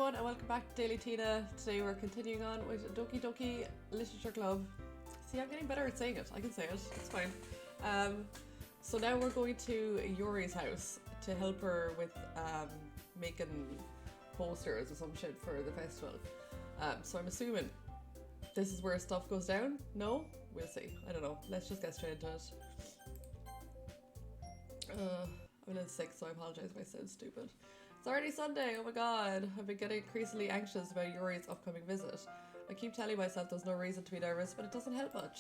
everyone and welcome back to Daily Tina. Today we're continuing on with Doki Doki Literature Club. See, I'm getting better at saying it. I can say it. It's fine. So now we're going to Yuri's house to help her with making posters or some shit for the festival. So I'm assuming this is where stuff goes down. No? We'll see. I don't know. Let's just get straight into it. I'm a little sick, so I apologise if I sound stupid. It's already Sunday, oh my god. I've been getting increasingly anxious about Yuri's upcoming visit. I keep telling myself there's no reason to be nervous, but it doesn't help much.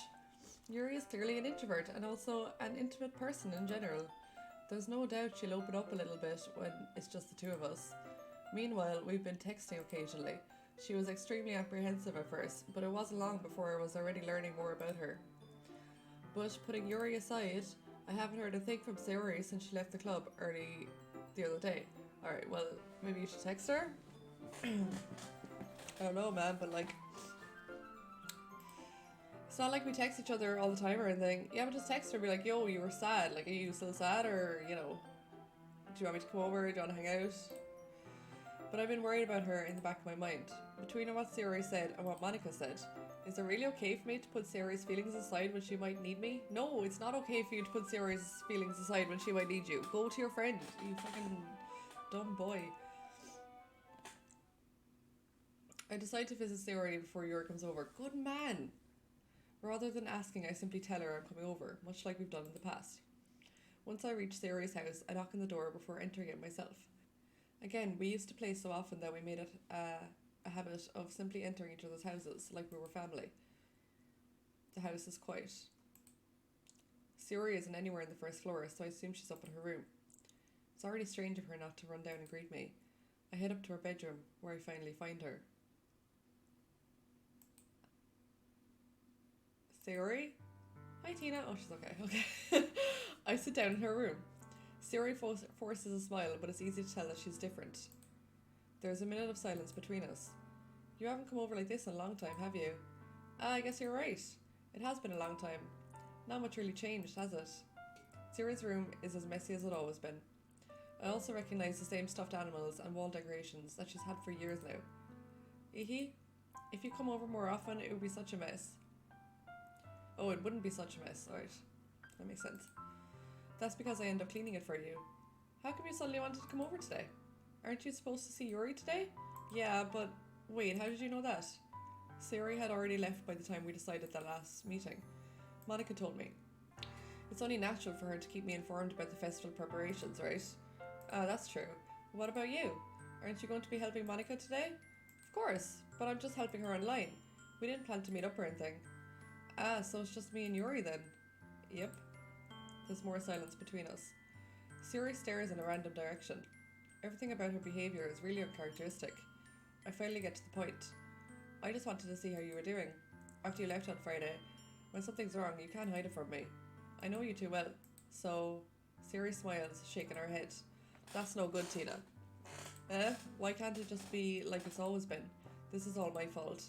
Yuri is clearly an introvert and also an intimate person in general. There's no doubt she'll open up a little bit when it's just the two of us. Meanwhile, we've been texting occasionally. She was extremely apprehensive at first, but it wasn't long before I was already learning more about her. But putting Yuri aside, I haven't heard a thing from Yuri since she left the club early the other day. Alright, well, maybe you should text her? I don't know, man, but like... It's not like we text each other all the time or anything. Yeah, but just text her and be like, yo, you were sad. Like, are you still sad? Or, you know, do you want me to come over? Do you want to hang out? But I've been worried about her in the back of my mind. Between what Yuri said and what Monica said, is it really okay for me to put Yuri's feelings aside when she might need me? No, it's not okay for you to put Yuri's feelings aside when she might need you. Go to your friend, you fucking dumb boy. I decide to visit Yuri before Yuri comes over. Good man! Rather than asking, I simply tell her I'm coming over, much like we've done in the past. Once I reach Yuri's house, I knock on the door before entering it myself. Again, we used to play so often that we made it a habit of simply entering each other's houses like we were family. The house is quiet. Yuri isn't anywhere on the first floor, so I assume she's up in her room. It's already strange of her not to run down and greet me. I head up to her bedroom, where I finally find her. Yuri? Hi, Tina. Oh, she's okay. I sit down in her room. Yuri forces a smile, but it's easy to tell that she's different. There's a minute of silence between us. You haven't come over like this in a long time, have you? I guess you're right. It has been a long time. Not much really changed, has it? Yuri's room is as messy as it's always been. I also recognise the same stuffed animals and wall decorations that she's had for years now. Ihi, if you come over more often, it would be such a mess. Oh, it wouldn't be such a mess, alright. That makes sense. That's because I end up cleaning it for you. How come you suddenly wanted to come over today? Aren't you supposed to see Yuri today? Yeah, but wait, how did you know that? Yuri had already left by the time we decided that last meeting. Monica told me. It's only natural for her to keep me informed about the festival preparations, right? That's true. What about you? Aren't you going to be helping Monica today? Of course, but I'm just helping her online. We didn't plan to meet up or anything. So it's just me and Yuri then? Yep. There's more silence between us. Yuri stares in a random direction. Everything about her behaviour is really uncharacteristic. I finally get to the point. I just wanted to see how you were doing. After you left on Friday, when something's wrong, you can't hide it from me. I know you too well. So, Yuri smiles, shaking her head. That's no good, Tina. Why can't it just be like it's always been? This is all my fault.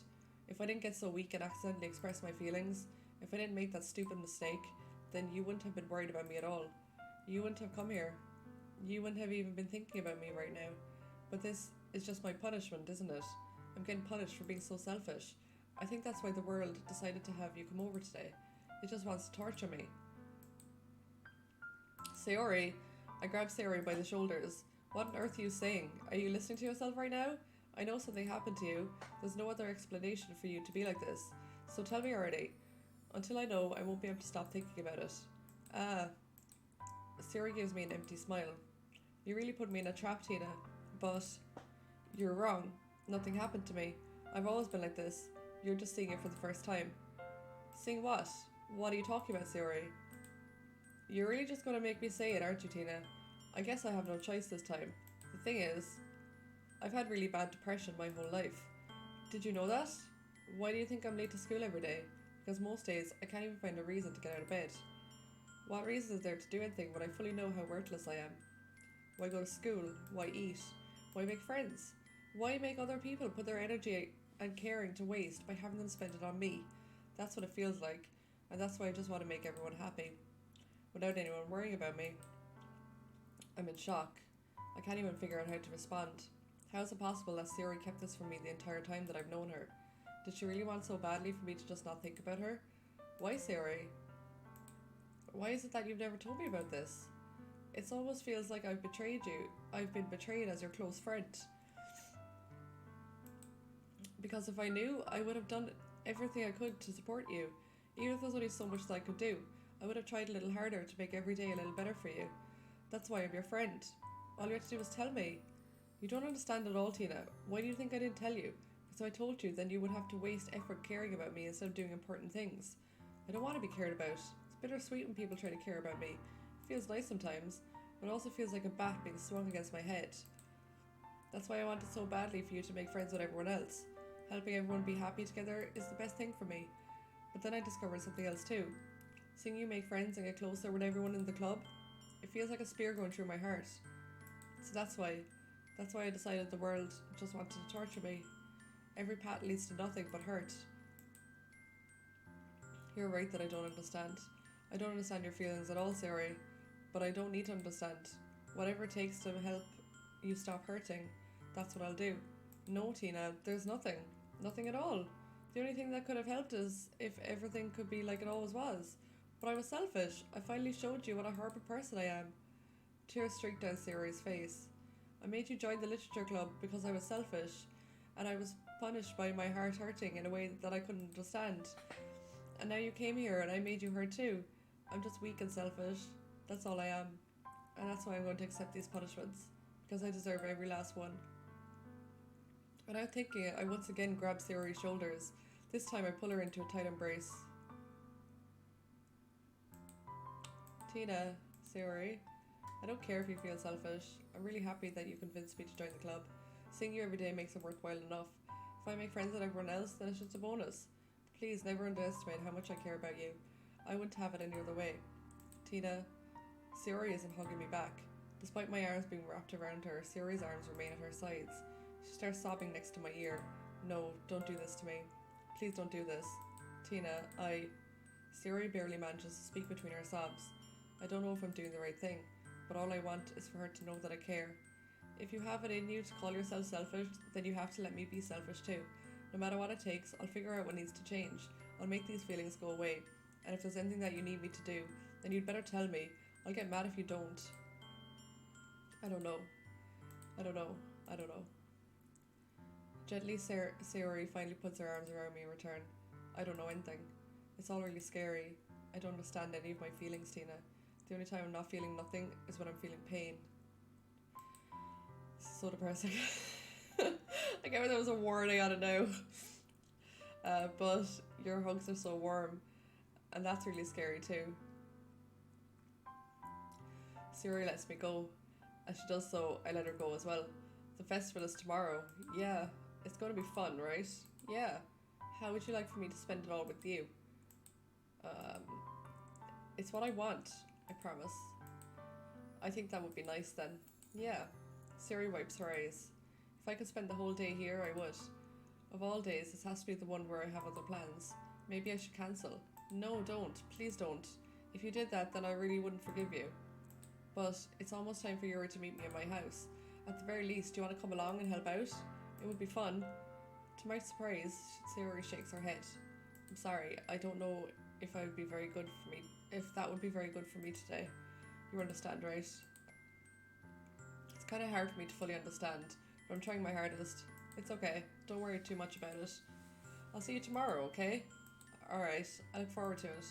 If I didn't get so weak and accidentally express my feelings, if I didn't make that stupid mistake, then you wouldn't have been worried about me at all. You wouldn't have come here. You wouldn't have even been thinking about me right now. But this is just my punishment, isn't it? I'm getting punished for being so selfish. I think that's why the world decided to have you come over today. It just wants to torture me. Yuri, I grab Yuri by the shoulders. What on earth are you saying? Are you listening to yourself right now? I know something happened to you. There's no other explanation for you to be like this. So tell me already. Until I know, I won't be able to stop thinking about it. Yuri gives me an empty smile. You really put me in a trap, Tina. But you're wrong. Nothing happened to me. I've always been like this. You're just seeing it for the first time. Seeing what? What are you talking about, Yuri? You're really just going to make me say it, aren't you, Tina? I guess I have no choice this time. The thing is, I've had really bad depression my whole life. Did you know that? Why do you think I'm late to school every day? Because most days, I can't even find a reason to get out of bed. What reason is there to do anything when I fully know how worthless I am? Why go to school? Why eat? Why make friends? Why make other people put their energy and caring to waste by having them spend it on me? That's what it feels like, and that's why I just want to make everyone happy, without anyone worrying about me. I'm in shock. I can't even figure out how to respond. How is it possible that Siri kept this from me the entire time that I've known her? Did she really want so badly for me to just not think about her? Why, Siri? Why is it that you've never told me about this? It almost feels like I've betrayed you. I've been betrayed as your close friend. Because if I knew, I would have done everything I could to support you. Even if there's only so much that I could do, I would have tried a little harder to make every day a little better for you. That's why I'm your friend. All you have to do is tell me. You don't understand at all, Tina. Why do you think I didn't tell you? Because if I told you, then you would have to waste effort caring about me instead of doing important things. I don't want to be cared about. It's bittersweet when people try to care about me. It feels nice sometimes, but it also feels like a bat being swung against my head. That's why I wanted so badly for you to make friends with everyone else. Helping everyone be happy together is the best thing for me. But then I discovered something else too. Seeing you make friends and get closer with everyone in the club, it feels like a spear going through my heart. So that's why I decided the world just wanted to torture me. Every path leads to nothing but hurt. You're right that I don't understand. I don't understand your feelings at all, Siri, but I don't need to understand. Whatever it takes to help you stop hurting, that's what I'll do. No, Tina, there's nothing. Nothing at all. The only thing that could have helped is if everything could be like it always was. But I was selfish. I finally showed you what a horrible person I am. Tears streaked down Siri's face. I made you join the literature club because I was selfish, and I was punished by my heart hurting in a way that I couldn't understand. And now you came here and I made you hurt too. I'm just weak and selfish. That's all I am. And that's why I'm going to accept these punishments, because I deserve every last one. Without thinking it, I once again grab Siri's shoulders. This time I pull her into a tight embrace. Tina, Siri, I don't care if you feel selfish. I'm really happy that you convinced me to join the club. Seeing you every day makes it worthwhile enough. If I make friends with everyone else, then it's just a bonus. Please never underestimate how much I care about you. I wouldn't have it any other way. Tina, Siri isn't hugging me back. Despite my arms being wrapped around her, Siri's arms remain at her sides. She starts sobbing next to my ear. No, don't do this to me. Please don't do this. Tina, Siri barely manages to speak between her sobs. I don't know if I'm doing the right thing, but all I want is for her to know that I care. If you have it in you to call yourself selfish, then you have to let me be selfish too. No matter what it takes, I'll figure out what needs to change. I'll make these feelings go away. And if there's anything that you need me to do, then you'd better tell me. I'll get mad if you don't. I don't know. Gently, Siri finally puts her arms around me in return. I don't know anything. It's all really scary. I don't understand any of my feelings, Tina. The only time I'm not feeling nothing is when I'm feeling pain. This is so depressing. I get there was a warning on it now. But your hugs are so warm, and that's really scary too. Siri lets me go. As she does so, I let her go as well. The festival is tomorrow. Yeah, it's going to be fun, right? Yeah. How would you like for me to spend it all with you? It's what I want, I promise. I think that would be nice then. Yeah. Siri wipes her eyes. If I could spend the whole day here, I would. Of all days, this has to be the one where I have other plans. Maybe I should cancel. No, don't. Please don't. If you did that, then I really wouldn't forgive you. But it's almost time for Yuri to meet me in my house. At the very least, do you want to come along and help out? It would be fun. To my surprise, Yuri shakes her head. I'm sorry, I don't know if that would be very good for me today. You understand, right? It's kind of hard for me to fully understand, but I'm trying my hardest. It's okay, don't worry too much about it. I'll see you tomorrow, okay? Alright, I look forward to it.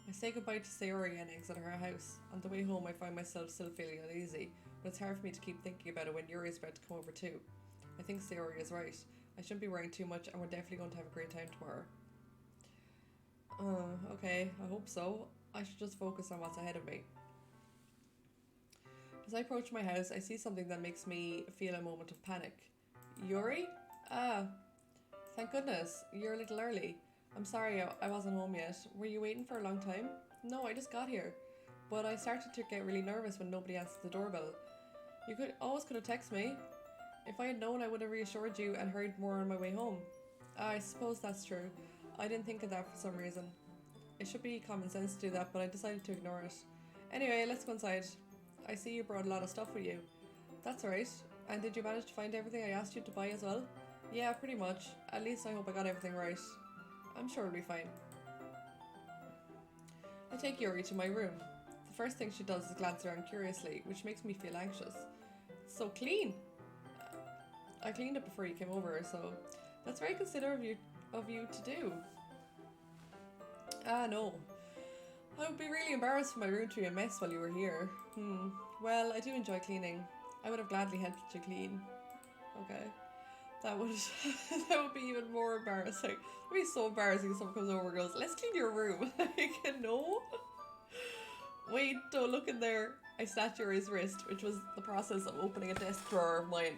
I say goodbye to Sayori and exit her house. On the way home, I find myself still feeling uneasy, but it's hard for me to keep thinking about it when Yuri is about to come over too. I think Sayori is right. I shouldn't be worrying too much, and we're definitely going to have a great time tomorrow. Okay, I hope so. I should just focus on what's ahead of me. As I approach my house, I see something that makes me feel a moment of panic. Yuri? Ah, thank goodness. You're a little early. I'm sorry I wasn't home yet. Were you waiting for a long time? No, I just got here. But I started to get really nervous when nobody answered the doorbell. You could have texted me. If I had known, I would have reassured you and hurried more on my way home. I suppose that's true. I didn't think of that for some reason. It should be common sense to do that, but I decided to ignore it. Anyway, let's go inside. I see you brought a lot of stuff with you. That's alright. And did you manage to find everything I asked you to buy as well? Yeah, pretty much. At least I hope I got everything right. I'm sure it'll be fine. I take Yuri to my room. The first thing she does is glance around curiously, which makes me feel anxious. It's so clean! I cleaned it before you came over, so that's very considerate of you to do. Ah, no. I would be really embarrassed for my room to be a mess while you were here. Well, I do enjoy cleaning. I would have gladly helped you clean. Okay. That would that would be even more embarrassing. It would be so embarrassing if someone comes over and goes, let's clean your room. Like, no. Wait, don't look in there. I snatched Yuri's wrist, which was the process of opening a desk drawer of mine.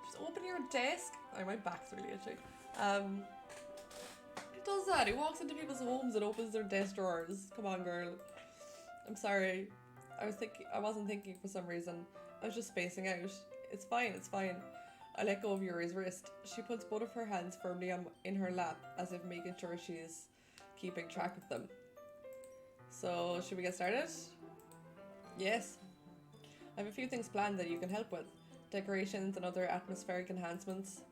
Just open your desk. Oh, my back's really itchy. He does that. He walks into people's homes and opens their desk drawers. Come on, girl. I'm sorry. I wasn't thinking for some reason. I was just spacing out. It's fine, it's fine. I let go of Yuri's wrist. She puts both of her hands firmly in her lap, as if making sure she's keeping track of them. So, should we get started? Yes. I have a few things planned that you can help with. Decorations and other atmospheric enhancements.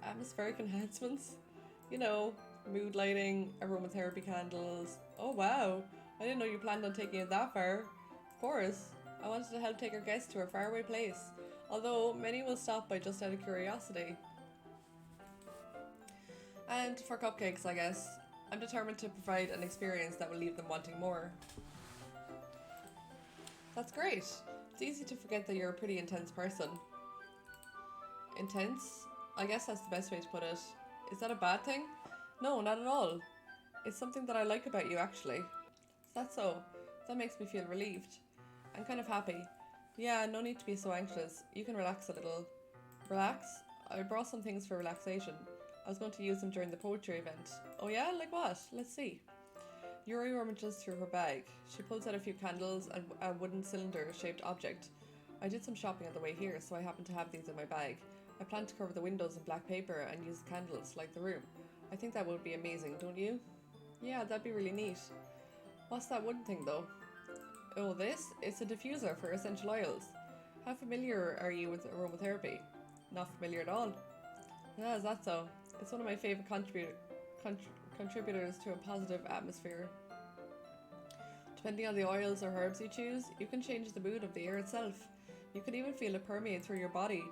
Atmospheric enhancements? You know, mood lighting, aromatherapy candles. Oh wow, I didn't know you planned on taking it that far. Of course, I wanted to help take our guests to a faraway place. Although, many will stop by just out of curiosity. And for cupcakes, I guess. I'm determined to provide an experience that will leave them wanting more. That's great. It's easy to forget that you're a pretty intense person. Intense? I guess that's the best way to put it. Is that a bad thing? No, not at all. It's something that I like about you, actually. Is that so? That makes me feel relieved. I'm kind of happy. Yeah, no need to be so anxious. You can relax a little. Relax? I brought some things for relaxation. I was going to use them during the poetry event. Oh yeah? Like what? Let's see. Yuri rummages through her bag. She pulls out a few candles and a wooden cylinder-shaped object. I did some shopping on the way here, so I happen to have these in my bag. I plan to cover the windows in black paper and use candles like the room. I think that would be amazing, don't you? Yeah, that'd be really neat. What's that wooden thing though? Oh, this? It's a diffuser for essential oils. How familiar are you with aromatherapy? Not familiar at all. Yeah, is that so? It's one of my favourite contributors to a positive atmosphere. Depending on the oils or herbs you choose, you can change the mood of the air itself. You can even feel it permeate through your body.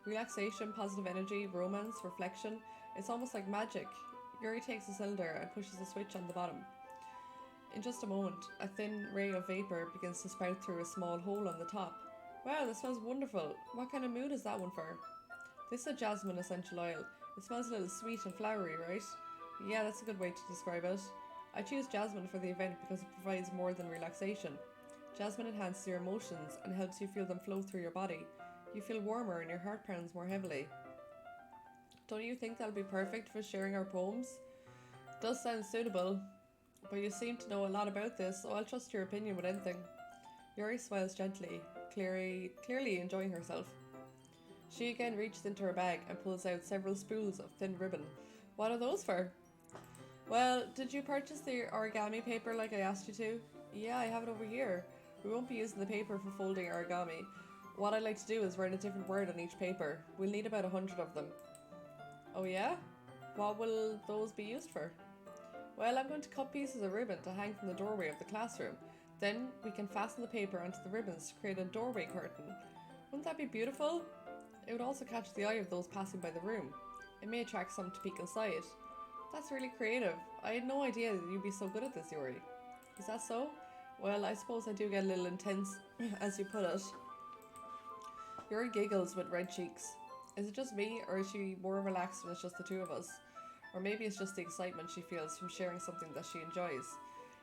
Relaxation, positive energy, romance, reflection. It's almost like magic. Yuri takes a cylinder and pushes a switch on the bottom. In just a moment, a thin ray of vapour begins to spout through a small hole on the top. Wow, this smells wonderful. What kind of mood is that one for? This is a Jasmine Essential Oil. It smells a little sweet and flowery, right? Yeah, that's a good way to describe it. I choose jasmine for the event because it provides more than relaxation. Jasmine enhances your emotions and helps you feel them flow through your body. You feel warmer and your heart pounds more heavily. Don't you think that'll be perfect for sharing our poems? Does sound suitable, but you seem to know a lot about this, so I'll trust your opinion with anything. Yuri smiles gently, clearly enjoying herself. She again reaches into her bag and pulls out several spools of thin ribbon. What are those for? Well, did you purchase the origami paper like I asked you to? Yeah, I have it over here. We won't be using the paper for folding origami. What I'd like to do is write a different word on each paper. We'll need about 100 of them. Oh yeah? What will those be used for? Well, I'm going to cut pieces of ribbon to hang from the doorway of the classroom. Then we can fasten the paper onto the ribbons to create a doorway curtain. Wouldn't that be beautiful? It would also catch the eye of those passing by the room. It may attract some to peek inside. That's really creative. I had no idea that you'd be so good at this, Yuri. Is that so? Well, I suppose I do get a little intense, as you put it. Yuri giggles with red cheeks. Is it just me, or is she more relaxed when it's just the two of us? Or maybe it's just the excitement she feels from sharing something that she enjoys.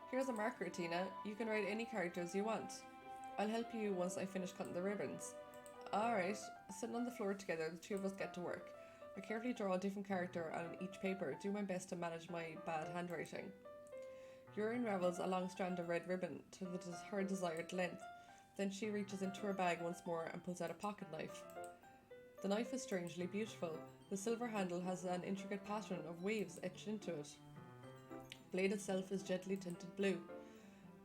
Here's a marker, Tina. You can write any characters you want. I'll help you once I finish cutting the ribbons. Alright, sitting on the floor together, the two of us get to work. I carefully draw a different character on each paper, do my best to manage my bad handwriting. Yuri unravels a long strand of red ribbon to her desired length. Then she reaches into her bag once more and pulls out a pocket knife. The knife is strangely beautiful. The silver handle has an intricate pattern of waves etched into it. The blade itself is gently tinted blue.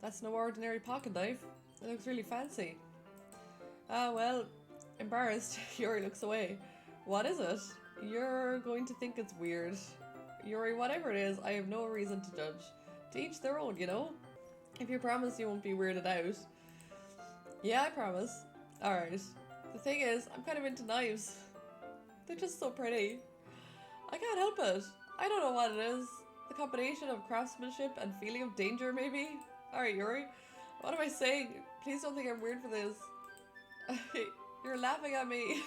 That's no ordinary pocket knife. It looks really fancy. Ah, well, embarrassed, Yuri looks away. What is it? You're going to think it's weird. Yuri, whatever it is, I have no reason to judge. To each their own, you know? If you promise you won't be weirded out. Yeah, I promise. Alright. The thing is, I'm kind of into knives. They're just so pretty. I can't help it. I don't know what it is. The combination of craftsmanship and feeling of danger, maybe? Alright, Yuri. What am I saying? Please don't think I'm weird for this. You're laughing at me.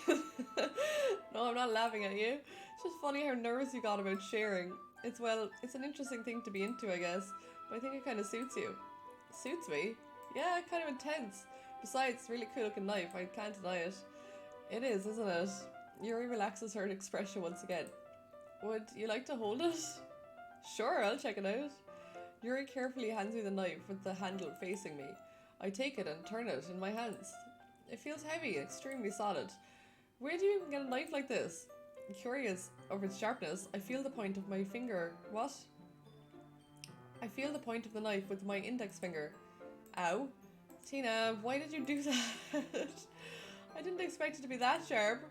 No, I'm not laughing at you. It's just funny how nervous you got about sharing. It's an interesting thing to be into, I guess. But I think it kind of suits you. Suits me? Yeah, kind of intense. Besides, it's a really cool looking knife. I can't deny it. It is, isn't it? Yuri relaxes her expression once again. Would you like to hold it? Sure, I'll check it out. Yuri carefully hands me the knife with the handle facing me. I take it and turn it in my hands. It feels heavy, extremely solid. Where do you even get a knife like this? Curious over its sharpness, I feel the point of my finger. What? I feel the point of the knife with my index finger. Ow. Tina, why did you do that? I didn't expect it to be that sharp.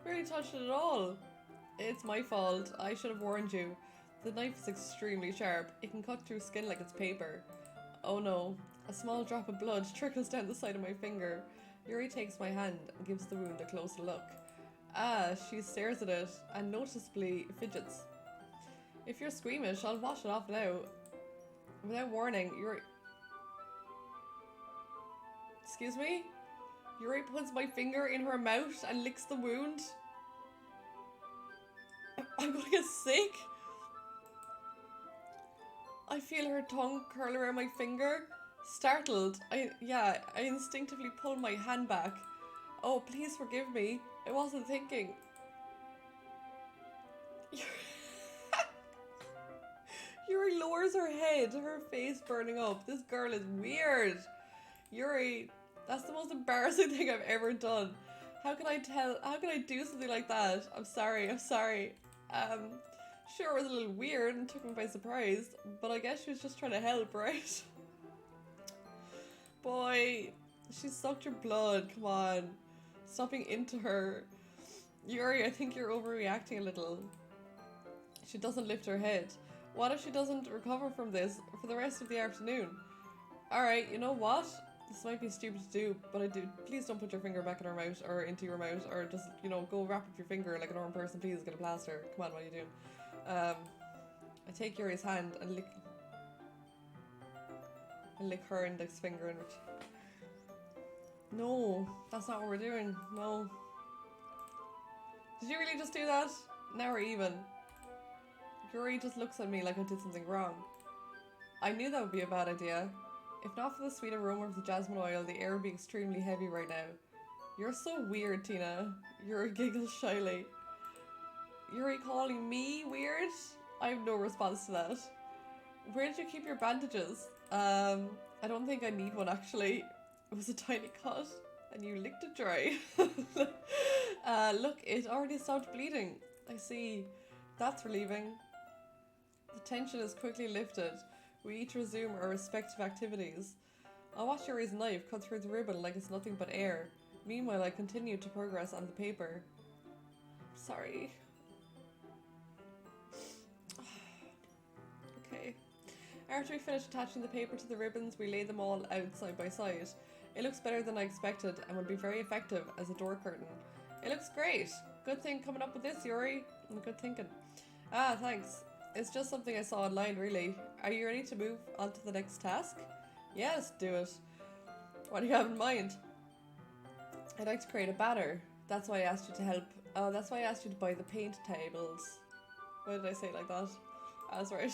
Barely touched it at all. It's my fault. I should have warned you. The knife is extremely sharp. It can cut through skin like it's paper. Oh no. A small drop of blood trickles down the side of my finger. Yuri takes my hand and gives the wound a closer look. Ah, she stares at it and noticeably fidgets. If you're squeamish, I'll wash it off now. Without warning, Yuri... Excuse me? Yuri puts my finger in her mouth and licks the wound. I'm gonna get sick. I feel her tongue curl around my finger. Startled, I instinctively pull my hand back. Oh, please forgive me. I wasn't thinking. Yuri lowers her head, her face burning up. This girl is weird. Yuri, that's the most embarrassing thing I've ever done. How can I do something like that? I'm sorry. Sure, it was a little weird and took me by surprise, but I guess she was just trying to help, right? Boy, she sucked your blood, come on. Stopping into her. Yuri, I think you're overreacting a little. She doesn't lift her head. What if she doesn't recover from this for the rest of the afternoon? Alright, you know what? This might be stupid to do, but please don't put your finger back in her mouth or into your mouth, or just, go wrap up your finger like a normal person. Please get a plaster. Come on, what are you doing? I take Yuri's hand and lick her index finger in which... No, that's not what we're doing. No. Did you really just do that? Now we're even. Yuri just looks at me like I did something wrong. I knew that would be a bad idea. If not for the sweet aroma of the jasmine oil, the air would be extremely heavy right now. You're so weird, Tina. Yuri giggles shyly. Yuri calling me weird? I have no response to that. Where did you keep your bandages? I don't think I need one actually. It was a tiny cut and you licked it dry. Look, it already stopped bleeding. I see. That's relieving. The tension is quickly lifted. We each resume our respective activities. I watch Yuri's knife cut through the ribbon like it's nothing but air. Meanwhile, I continue to progress on the paper. Sorry. Okay. After we finish attaching the paper to the ribbons, we lay them all out side by side. It looks better than I expected and will be very effective as a door curtain. It looks great. Good thing coming up with this, Yuri. Good thinking. Ah, thanks. It's just something I saw online, really. Are you ready to move on to the next task? Yeah, let's do it. What do you have in mind? I'd like to create a banner. That's why I asked you to help. Oh, that's why I asked you to buy the paint tables. Why did I say it like that? That's right.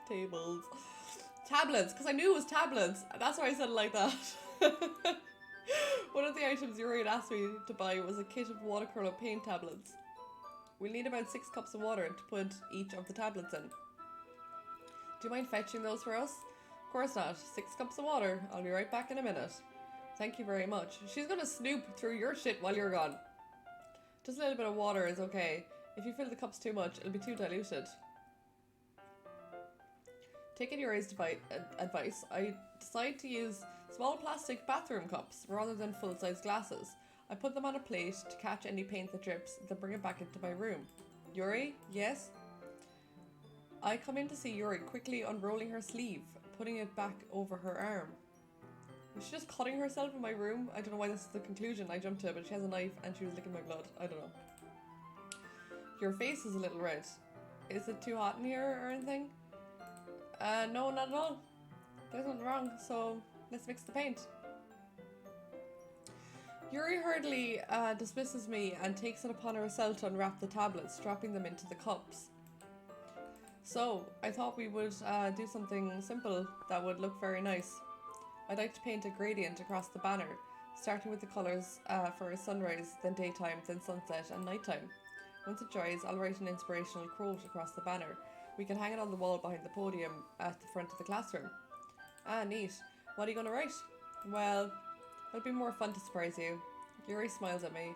Tables. Tablets, because I knew it was tablets. That's why I said it like that. One of the items Yuri had asked me to buy was a kit of watercolor paint tablets. We'll need about 6 cups of water to put each of the tablets in. Do you mind fetching those for us? Of course not. 6 cups of water. I'll be right back in a minute. Thank you very much. She's gonna snoop through your shit while you're gone. Just a little bit of water is okay. If you fill the cups too much, it'll be too diluted. Taking Yuri's advice, I decide to use Small plastic bathroom cups rather than full-size glasses. I put them on a plate to catch any paint that drips, then bring it back into my room. Yuri? Yes? I come in to see Yuri quickly unrolling her sleeve, putting it back over her arm. Was she just cutting herself in my room? I don't know why this is the conclusion I jumped to, but she has a knife and she was licking my blood. I don't know. Your face is a little red. Is it too hot in here or anything? No, not at all. There's nothing wrong, so let's mix the paint. Yuri hurriedly dismisses me and takes it upon herself to unwrap the tablets, dropping them into the cups. So, I thought we would do something simple that would look very nice. I'd like to paint a gradient across the banner, starting with the colours for sunrise, then daytime, then sunset and nighttime. Once it dries, I'll write an inspirational quote across the banner. We can hang it on the wall behind the podium at the front of the classroom. Ah, neat. What are you going to write? Well, it'll be more fun to surprise you. Yuri smiles at me.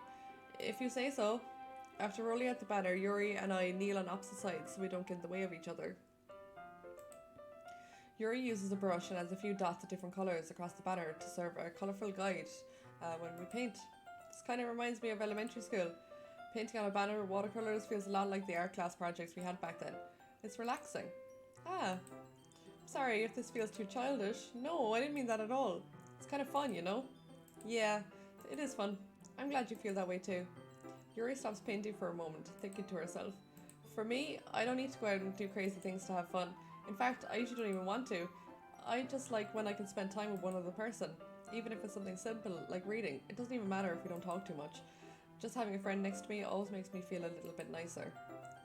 If you say so. After rolling out the banner, Yuri and I kneel on opposite sides so we don't get in the way of each other. Yuri uses a brush and adds a few dots of different colours across the banner to serve a colourful guide when we paint. This kind of reminds me of elementary school. Painting on a banner with watercolours feels a lot like the art class projects we had back then. It's relaxing. Ah, sorry if this feels too childish. No, I didn't mean that at all. It's kind of fun, you know? Yeah, it is fun. I'm glad you feel that way too. Yuri stops painting for a moment, thinking to herself. For me, I don't need to go out and do crazy things to have fun. In fact, I usually don't even want to. I just like when I can spend time with one other person. Even if it's something simple, like reading. It doesn't even matter if we don't talk too much. Just having a friend next to me always makes me feel a little bit nicer.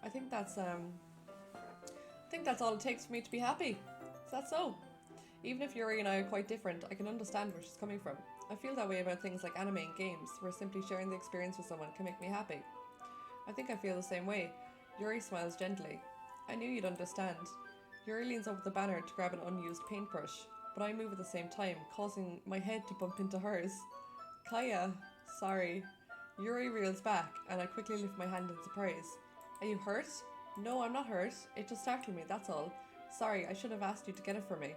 I think that's all it takes for me to be happy. Is that so? Even if Yuri and I are quite different, I can understand where she's coming from. I feel that way about things like anime and games, where simply sharing the experience with someone can make me happy. I think I feel the same way. Yuri smiles gently. I knew you'd understand. Yuri leans over the banner to grab an unused paintbrush, but I move at the same time, causing my head to bump into hers. Kaya, sorry. Yuri reels back, and I quickly lift my hand in surprise. Are you hurt? No, I'm not hurt. It just startled me, that's all. Sorry, I should have asked you to get it for me.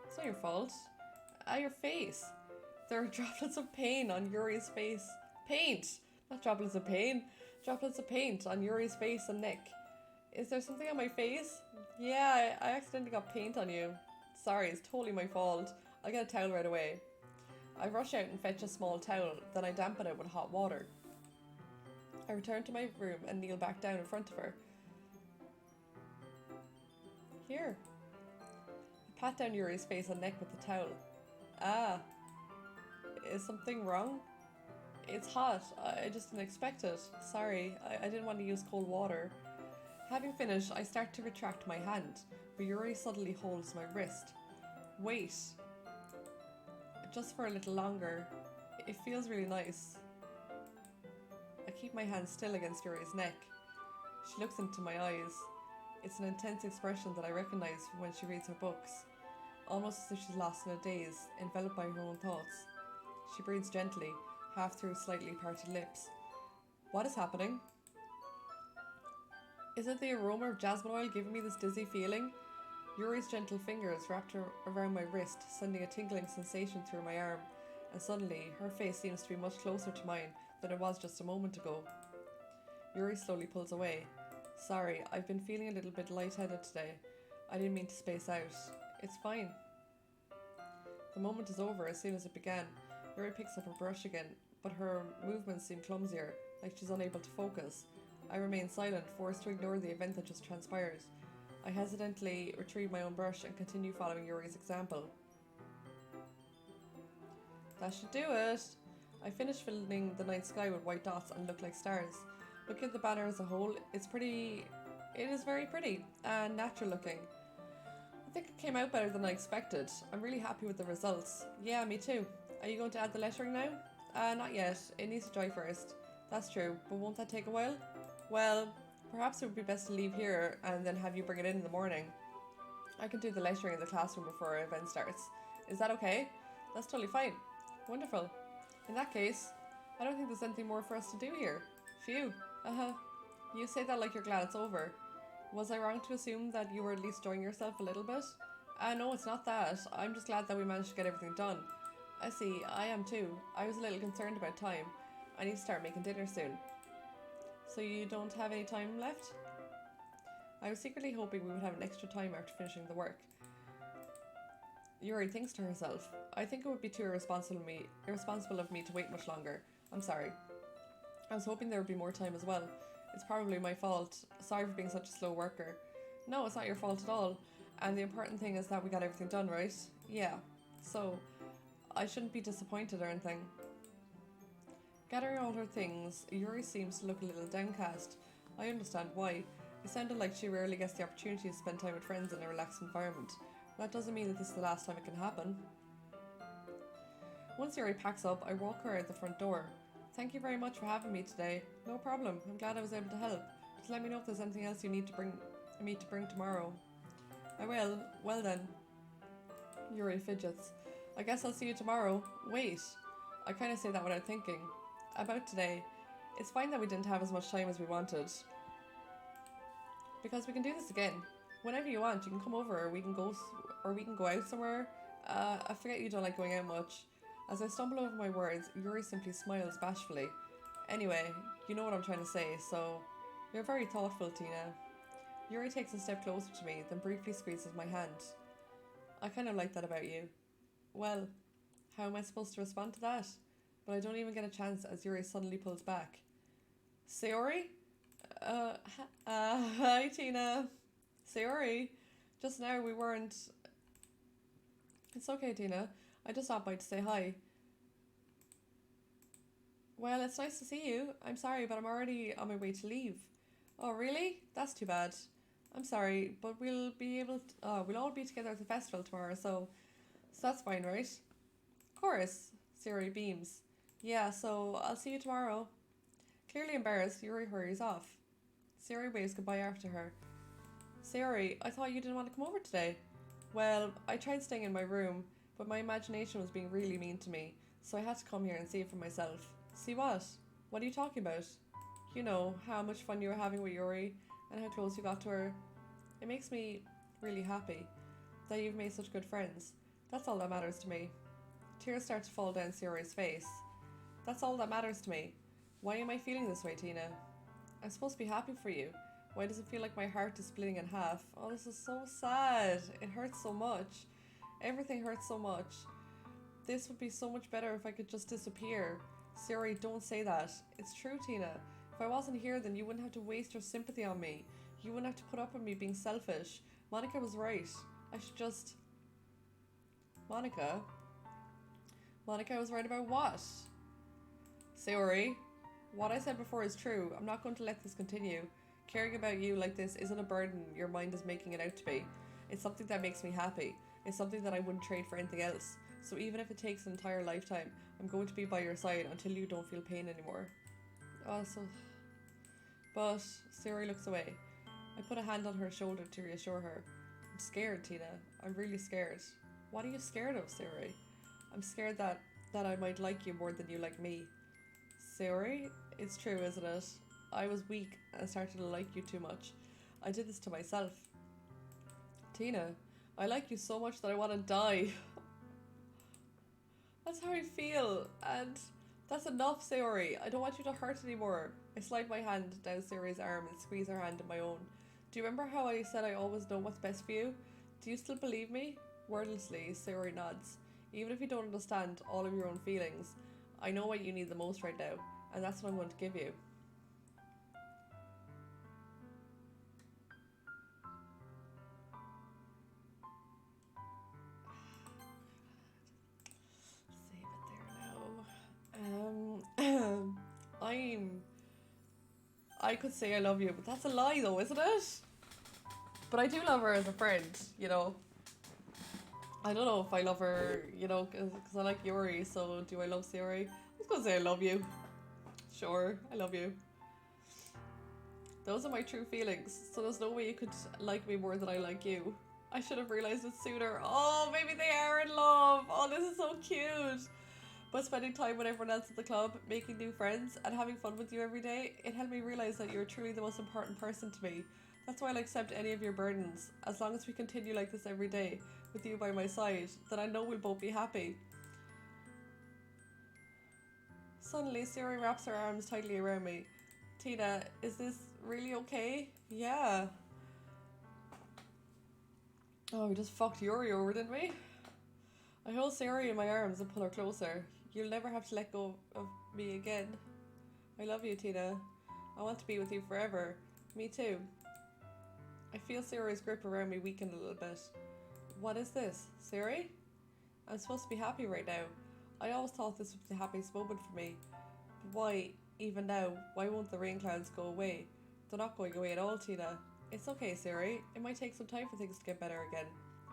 It's not your fault. Your face. There are droplets of paint on Yuri's face. Paint! Not droplets of pain. Droplets of paint on Yuri's face and neck. Is there something on my face? Yeah, I accidentally got paint on you. Sorry, it's totally my fault. I'll get a towel right away. I rush out and fetch a small towel, then I dampen it with hot water. I return to my room and kneel back down in front of her. Here. I pat down Yuri's face and neck with the towel. Ah. Is something wrong? It's hot. I just didn't expect it. Sorry, I didn't want to use cold water. Having finished, I start to retract my hand, but Yuri suddenly holds my wrist. Wait. Just for a little longer. It feels really nice. I keep my hand still against Yuri's neck. She looks into my eyes. It's an intense expression that I recognize from when she reads her books. Almost as if she's lost in a daze, enveloped by her own thoughts. She breathes gently, half through slightly parted lips. What is happening? Is it the aroma of jasmine oil giving me this dizzy feeling? Yuri's gentle fingers wrapped around my wrist, sending a tingling sensation through my arm, and suddenly her face seems to be much closer to mine than it was just a moment ago. Yuri slowly pulls away. Sorry, I've been feeling a little bit lightheaded today. I didn't mean to space out. It's fine. The moment is over as soon as it began. Yuri picks up her brush again, but her movements seem clumsier, like she's unable to focus. I remain silent, forced to ignore the event that just transpired. I hesitantly retrieve my own brush and continue following Yuri's example. That should do it. I finish filling the night sky with white dots and look like stars. Looking at the banner as a whole, it is very pretty and natural looking. I think it came out better than I expected. I'm really happy with the results. Yeah, me too. Are you going to add the lettering now? Not yet. It needs to dry first. That's true, but won't that take a while? Well, perhaps it would be best to leave here and then have you bring it in the morning. I can do the lettering in the classroom before our event starts. Is that okay? That's totally fine. Wonderful. In that case, I don't think there's anything more for us to do here. Phew. You say that like you're glad it's over. Was I wrong to assume that you were at least enjoying yourself a little bit? No, it's not that. I'm just glad that we managed to get everything done. I see, I am too. I was a little concerned about time. I need to start making dinner soon. So you don't have any time left? I was secretly hoping we would have an extra time after finishing the work. Yuri thinks to herself, I think it would be too irresponsible of me to wait much longer. I'm sorry. I was hoping there would be more time as well. It's probably my fault. Sorry for being such a slow worker. No, it's not your fault at all. And the important thing is that we got everything done, right? Yeah. So, I shouldn't be disappointed or anything. Gathering all her things, Yuri seems to look a little downcast. I understand why. It sounded like she rarely gets the opportunity to spend time with friends in a relaxed environment. That doesn't mean that this is the last time it can happen. Once Yuri packs up, I walk her out the front door. Thank you very much for having me today. No problem. I'm glad I was able to help. Just let me know if there's anything else you need to bring tomorrow. I will. Well then. Yuri fidgets. I guess I'll see you tomorrow. Wait. I kind of say that without thinking. About today. It's fine that we didn't have as much time as we wanted. Because we can do this again. Whenever you want, you can come over, or we can go out somewhere. I forget you don't like going out much. As I stumble over my words, Yuri simply smiles bashfully. Anyway, you know what I'm trying to say, so you're very thoughtful, Tina. Yuri takes a step closer to me, then briefly squeezes my hand. I kind of like that about you. Well, how am I supposed to respond to that? But I don't even get a chance as Yuri suddenly pulls back. Sayori? Hi, Tina. Sayori? Just now we weren't... It's okay, Tina. I just stopped by to say hi. Well, it's nice to see you. I'm sorry, but I'm already on my way to leave. Oh, really? That's too bad. I'm sorry, but we'll all be together at the festival tomorrow, so that's fine, right? Of course, Sayori beams. Yeah, so I'll see you tomorrow. Clearly embarrassed, Yuri hurries off. Sayori waves goodbye after her. Sayori, I thought you didn't want to come over today. Well, I tried staying in my room, but my imagination was being really mean to me, so I had to come here and see it for myself. See what? What are you talking about? You know, how much fun you were having with Yuri, and how close you got to her. It makes me really happy that you've made such good friends. That's all that matters to me. Tears start to fall down Sayori's face. That's all that matters to me. Why am I feeling this way, Tina? I'm supposed to be happy for you. Why does it feel like my heart is splitting in half? Oh, this is so sad. It hurts so much. Everything hurts so much. This would be so much better if I could just disappear. Sayori, don't say that. It's true, Tina. If I wasn't here, then you wouldn't have to waste your sympathy on me. You wouldn't have to put up with me being selfish. Monica was right. I should just... Monica? Monica was right about what? Sayori, what I said before is true. I'm not going to let this continue. Caring about you like this isn't a burden your mind is making it out to be. It's something that makes me happy. It's something that I wouldn't trade for anything else. So even if it takes an entire lifetime, I'm going to be by your side until you don't feel pain anymore. But Sayori looks away. I put a hand on her shoulder to reassure her. I'm scared, Tina. I'm really scared. What are you scared of, Sayori? I'm scared that I might like you more than you like me. Sayori, it's true, isn't it? I was weak and started to like you too much. I did this to myself. Tina, I like you so much that I want to die. That's how I feel, and that's enough, Sayori. I don't want you to hurt anymore. I slide my hand down Sayori's arm and squeeze her hand in my own. Do you remember how I said I always know what's best for you? Do you still believe me? Wordlessly, Sayori nods. Even if you don't understand all of your own feelings, I know what you need the most right now, and that's what I'm going to give you. I could say I love you, but that's a lie though, isn't it? But I do love her as a friend, you know. I don't know if I love her, you know, because I like Yuri, so do I love Sayori? I was going to say I love you. Sure, I love you. Those are my true feelings, so there's no way you could like me more than I like you. I should have realised it sooner. Oh, maybe they are in love. Oh, this is so cute. But spending time with everyone else at the club, making new friends, and having fun with you every day, it helped me realise that you're truly the most important person to me. That's why I'll accept any of your burdens. As long as we continue like this every day, with you by my side, then I know we'll both be happy. Suddenly, Siri wraps her arms tightly around me. Tina, is this really okay? Yeah. Oh, we just fucked Yuri over, didn't we? I hold Siri in my arms and pull her closer. You'll never have to let go of me again. I love you, Tina. I want to be with you forever. Me too. I feel Siri's grip around me weaken a little bit. What is this? Siri? I'm supposed to be happy right now. I always thought this was the happiest moment for me. But why, even now, why won't the rain clouds go away? They're not going away at all, Tina. It's okay, Siri. It might take some time for things to get better again.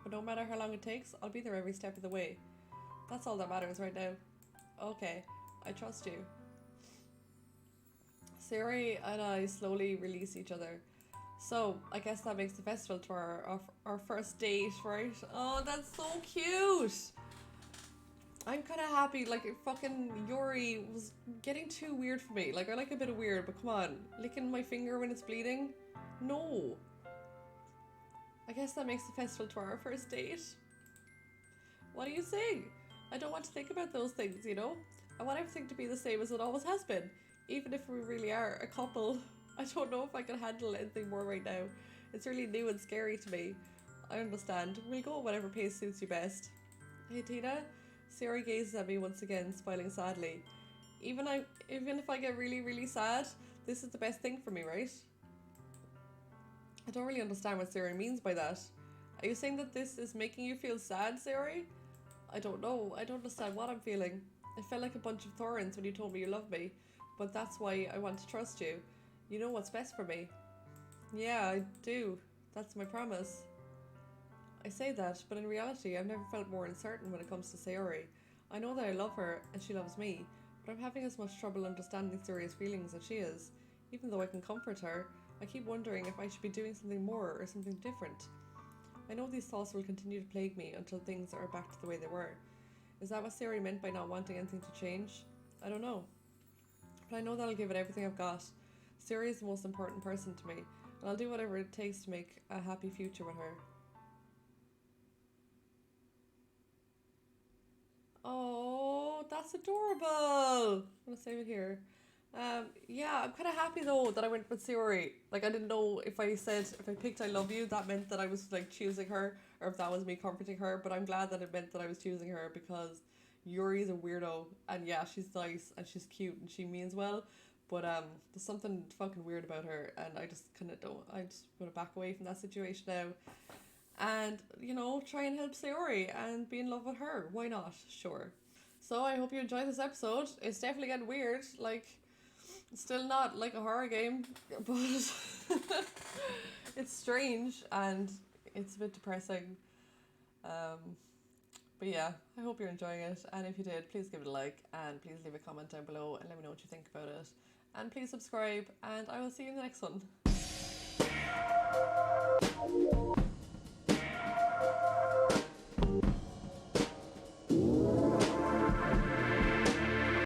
But no matter how long it takes, I'll be there every step of the way. That's all that matters right now. Okay, I trust you. Siri and I slowly release each other. So, I guess that makes the festival to our first date, right? Oh, that's so cute! I'm kind of happy, like, fucking Yuri was getting too weird for me. Like, I like a bit of weird, but come on. Licking my finger when it's bleeding? No. I guess that makes the festival to our first date. What do you think? I don't want to think about those things, you know? I want everything to be the same as it always has been. Even if we really are a couple. I don't know if I can handle anything more right now. It's really new and scary to me. I understand. We'll go at whatever pace suits you best. Hey Tina? Siri gazes at me once again, smiling sadly. Even if I get really, really sad, this is the best thing for me, right? I don't really understand what Siri means by that. Are you saying that this is making you feel sad, Siri? I don't know. I don't understand what I'm feeling. It felt like a bunch of thorns when you told me you loved me, but that's why I want to trust you. You know what's best for me. Yeah, I do. That's my promise. I say that, but in reality, I've never felt more uncertain when it comes to Sayori. I know that I love her, and she loves me, but I'm having as much trouble understanding Sayori's feelings as she is. Even though I can comfort her, I keep wondering if I should be doing something more or something different. I know these thoughts will continue to plague me until things are back to the way they were. Is that what Sayori meant by not wanting anything to change? I don't know. But I know that I'll give it everything I've got. Sayori is the most important person to me, and I'll do whatever it takes to make a happy future with her. Oh, that's adorable. I'm gonna save it here. Yeah, I'm kind of happy though that I went with Sayori. Like, I didn't know if I picked I love you, that meant that I was like choosing her, or if that was me comforting her. But I'm glad that it meant that I was choosing her because Yuri's a weirdo, and yeah, she's nice and she's cute and she means well. But there's something fucking weird about her, and I just kind of don't. I just want to back away from that situation now, and try and help Sayori and be in love with her. Why not? Sure. So I hope you enjoyed this episode. It's definitely getting weird. Like, it's still not like a horror game, but it's strange and it's a bit depressing. But yeah, I hope you're enjoying it. And if you did, please give it a like and please leave a comment down below and let me know what you think about it. And please subscribe, and I will see you in the next one.